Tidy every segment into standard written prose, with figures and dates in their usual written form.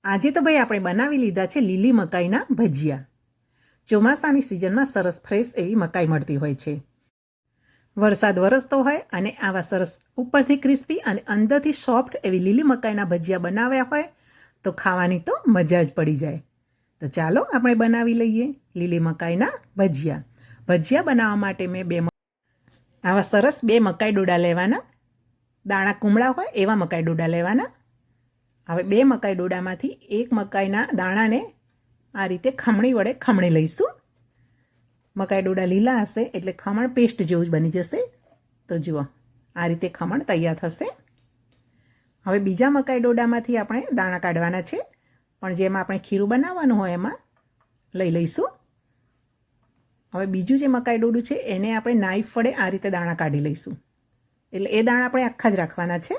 આજે તો ભાઈ આપણે બનાવી લીધા છે લીલી મકાઈના ભજીયા. ચોમાસાની સિઝનમાં સરસ ફ્રેશ એવી મકાઈ મળતી હોય છે. વરસાદ વરસતો હોય અને આવા સરસ ઉપરથી ક્રિસ્પી અને અંદરથી સોફ્ટ એવી લીલી મકાઈના ભજીયા બનાવ્યા હોય તો ખાવાની તો મજા જ પડી જાય. તો ચાલો આપણે બનાવી લઈએ લીલી મકાઈના ભજીયા. ભજીયા બનાવવા માટે મેં આવા સરસ બે મકાઈ ડોડા લેવાના. દાણા કુમળા હોય એવા મકાઈ ડોડા લેવાના. હવે બે મકાઈ ડોડામાંથી એક મકાઈના દાણાને આ રીતે ખમણી વડે ખમણી લઈશું. મકાઈ ડોડા લીલા હશે એટલે ખમણ પેસ્ટ જેવું જ બની જશે. તો જુઓ આ રીતે ખમણ તૈયાર થશે. હવે બીજા મકાઈ ડોડામાંથી આપણે દાણા કાઢવાના છે, પણ જેમાં આપણે ખીરું બનાવવાનું હોય એમાં લઈ લઈશું. હવે બીજું જે મકાઈ ડોડું છે એને આપણે નાઈફ વડે આ રીતે દાણા કાઢી લઈશું. એટલે એ દાણા આપણે આખા જ રાખવાના છે.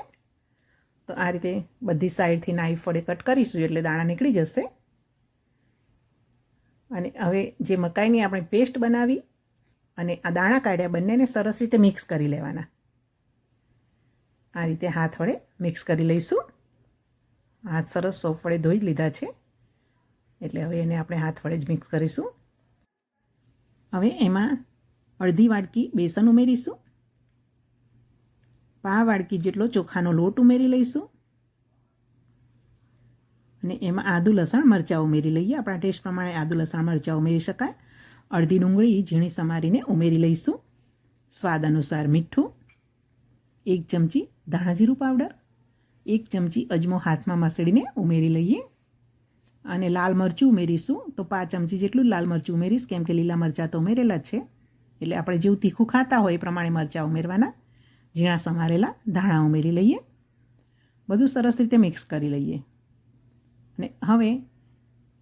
તો આ રીતે બધી સાઈડથી નાઈફ વડે કટ કરીશું એટલે દાણા નીકળી જશે. અને હવે જે મકાઈની આપણે પેસ્ટ બનાવી અને આ દાણા કાઢ્યા બંનેને સરસ રીતે મિક્સ કરી લેવાના. આ રીતે હાથ વડે મિક્સ કરી લઈશું. હાથ સરસ સોપ વડે ધોઈ લીધા છે એટલે હવે એને આપણે હાથ વડે જ મિક્સ કરીશું. હવે એમાં અડધી વાટકી બેસન ઉમેરીશું. પા વાટકી જેટલો ચોખાનો લોટ ઉમેરી લઈશું અને એમાં આદુ લસણ મરચાં ઉમેરી લઈએ. આપણા ટેસ્ટ પ્રમાણે આદુ લસણ મરચાં ઉમેરી શકાય. અડધી ડુંગળી ઝીણી સમારીને ઉમેરી લઈશું. સ્વાદ અનુસાર મીઠું, 1 ચમચી ધાણા જીરું પાવડર, 1 ચમચી અજમો હાથમાં મસળીને ઉમેરી લઈએ. અને લાલ મરચું ઉમેરીશું. તો 5 ચમચી જેટલું લાલ મરચું ઉમેરીશ, કેમ કે લીલા મરચાં તો ઉમેરેલા જ છે. એટલે આપણે જેવું તીખું ખાતા હોય એ પ્રમાણે મરચાં ઉમેરવાના. ઝીણા સમારેલા ધાણા ઉમેરી લઈએ. બધું સરસ રીતે મિક્સ કરી લઈએ. અને હવે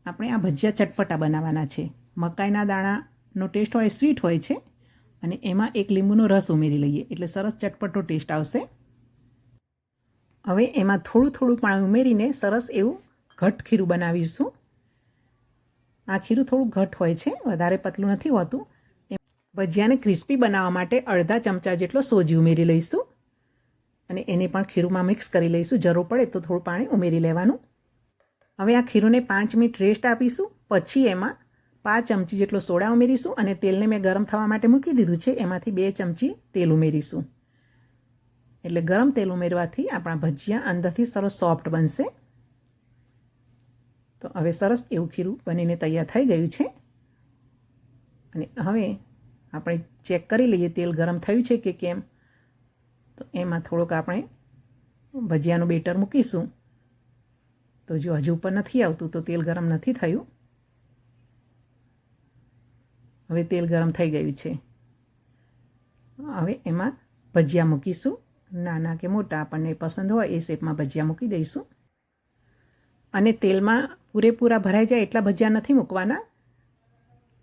આપણે આ ભજીયા ચટપટા બનાવવાના છે. મકાઈના દાણાનો ટેસ્ટ હોય સ્વીટ હોય છે અને એમાં એક લીંબુનો રસ ઉમેરી લઈએ એટલે સરસ ચટપટો ટેસ્ટ આવશે. હવે એમાં થોડું થોડું પાણી ઉમેરીને સરસ એવું ઘટ ખીરું બનાવીશું. આ ખીરું થોડું ઘટ હોય છે, વધારે પતલું નથી હોતું. ભજીયાને ક્રિસ્પી બનાવવા માટે અડધા ચમચા જેટલો સોજી ઉમેરી લઈશું અને એને પણ ખીરુંમાં મિક્સ કરી લઈશું. જરૂર પડે તો થોડું પાણી ઉમેરી લેવાનું. હવે આ ખીરુંને 5 મિનિટ રેસ્ટ આપીશું. પછી એમાં 5 ચમચી જેટલો સોડા ઉમેરીશું અને તેલને મેં ગરમ થવા માટે મૂકી દીધું છે. એમાંથી 2 ચમચી તેલ ઉમેરીશું. એટલે ગરમ તેલ ઉમેરવાથી આપણા ભજીયા અંદરથી સરસ સોફ્ટ બનશે. તો હવે સરસ એવું ખીરું બનીને તૈયાર થઈ ગયું છે. અને હવે આપણે ચેક કરી લઈએ તેલ ગરમ થયું છે કે કેમ. તો એમાં થોડુંક આપણે ભજીયાનું બેટર મૂકીશું. તો જો હજુ ઉપર નથી આવતું તો તેલ ગરમ નથી થયું. હવે તેલ ગરમ થઈ ગયું છે. હવે એમાં ભજીયા મૂકીશું. નાના કે મોટા આપણને પસંદ હોય એ શેપમાં ભજીયા મૂકી દઈશું. અને તેલમાં પૂરેપૂરા ભરાઈ જાય એટલા ભજીયા નથી મૂકવાના.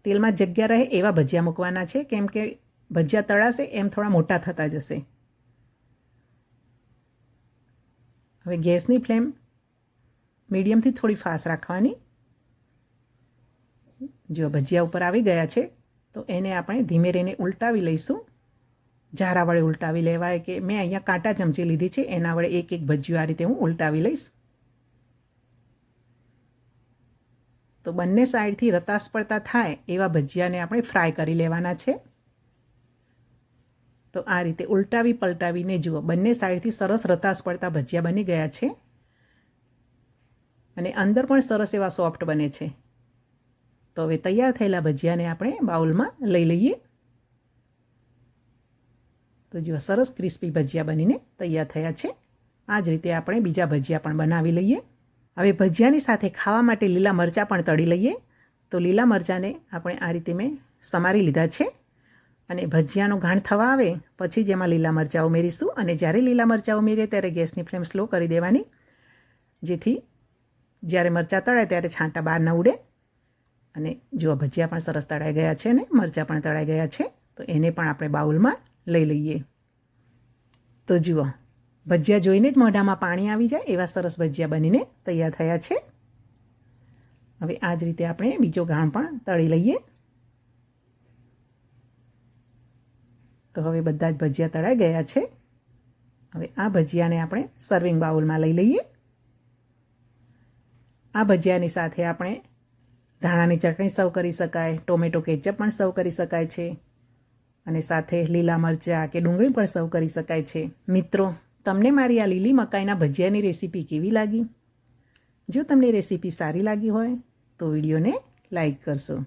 તેલમાં જગ્યા રહે એવા ભજીયા મૂકવાના છે, કેમ કે ભજીયા તળાશે એમ થોડા મોટા થતા જશે. હવે ગેસની ફ્લેમ મીડિયમથી થોડી ફાસ્ટ રાખવાની. જો ભજીયા ઉપર આવી ગયા છે તો એને આપણે ધીમે રહીને ઉલટાવી લઈશું. ઝારા વડે ઉલટાવી લેવાય કે મેં અહીંયા કાંટા ચમચી લીધી છે, એના વડે એક એક ભજીયું આ રીતે હું ઉલટાવી લઈશ. તો બંને સાઈડથી રતાસ પડતા થાય એવા ભજીયાને આપણે ફ્રાય કરી લેવાના છે. તો આ રીતે ઉલટાવી પલટાવીને જુઓ બંને સાઈડથી સરસ રતાસ પડતા ભજીયા બની ગયા છે અને અંદર પણ સરસ એવા સોફ્ટ બને છે. તો હવે તૈયાર થયેલા ભજીયાને આપણે બાઉલમાં લઈ લઈએ. તો જુઓ સરસ ક્રિસ્પી ભજીયા બનીને તૈયાર થયા છે. આ જ રીતે આપણે બીજા ભજીયા પણ બનાવી લઈએ. હવે ભજીયાની સાથે ખાવા માટે લીલા મરચાં પણ તળી લઈએ. તો લીલા મરચાંને આપણે આ રીતે મેં સમારી લીધા છે અને ભજીયાનો ઘાણ થવા આવે પછી જ એમાં લીલા મરચાં ઉમેરીશું. અને જ્યારે લીલા મરચાં ઉમેરીએ ત્યારે ગેસની ફ્લેમ સ્લો કરી દેવાની, જેથી જ્યારે મરચાં તળાય ત્યારે છાંટા બહાર ન ઉડે. અને જો ભજીયા પણ સરસ તળાઈ ગયા છે ને મરચાં પણ તળાઈ ગયા છે. તો એને પણ આપણે બાઉલમાં લઈ લઈએ. તો જુઓ ભજીયા જોઈને જ મોઢામાં પાણી આવી જાય એવા સરસ ભજીયા બનીને તૈયાર થયા છે. હવે આ જ રીતે આપણે બીજો ઘાણ પણ તળી લઈએ. તો હવે બધા જ ભજીયા તળાઈ ગયા છે. હવે આ ભજીયાને આપણે સર્વિંગ બાઉલમાં લઈ લઈએ. આ ભજીયાની સાથે આપણે ધાણાની ચટણી સર્વ કરી શકાય, ટોમેટો કેચઅપ પણ સર્વ કરી શકાય છે અને સાથે લીલા મરચાં કે ડુંગળી પણ સર્વ કરી શકાય છે. મિત્રો, તમને મારી આ લીલી મકાઈના ભજીયાની રેસીપી કેવી લાગી? જો તમને રેસીપી સારી લાગી હોય તો વિડીયોને લાઈક કરશો.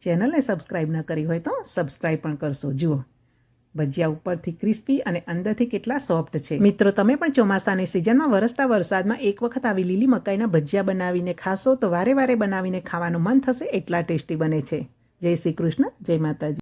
ચેનલને સબસ્ક્રાઈબ ન કરી હોય તો સબસ્ક્રાઈબ પણ કરશો. જુઓ, ભજીયા ઉપરથી ક્રિસ્પી અને અંદરથી કેટલા સોફ્ટ છે. મિત્રો, તમે પણ ચોમાસાની સિઝનમાં વરસતા વરસાદમાં એક વખત આવી લીલી મકાઈના ભજીયા બનાવીને ખાશો તો વારે વારે બનાવીને ખાવાનું મન થશે, એટલા ટેસ્ટી બને છે. જય શ્રી કૃષ્ણ, જય માતાજી.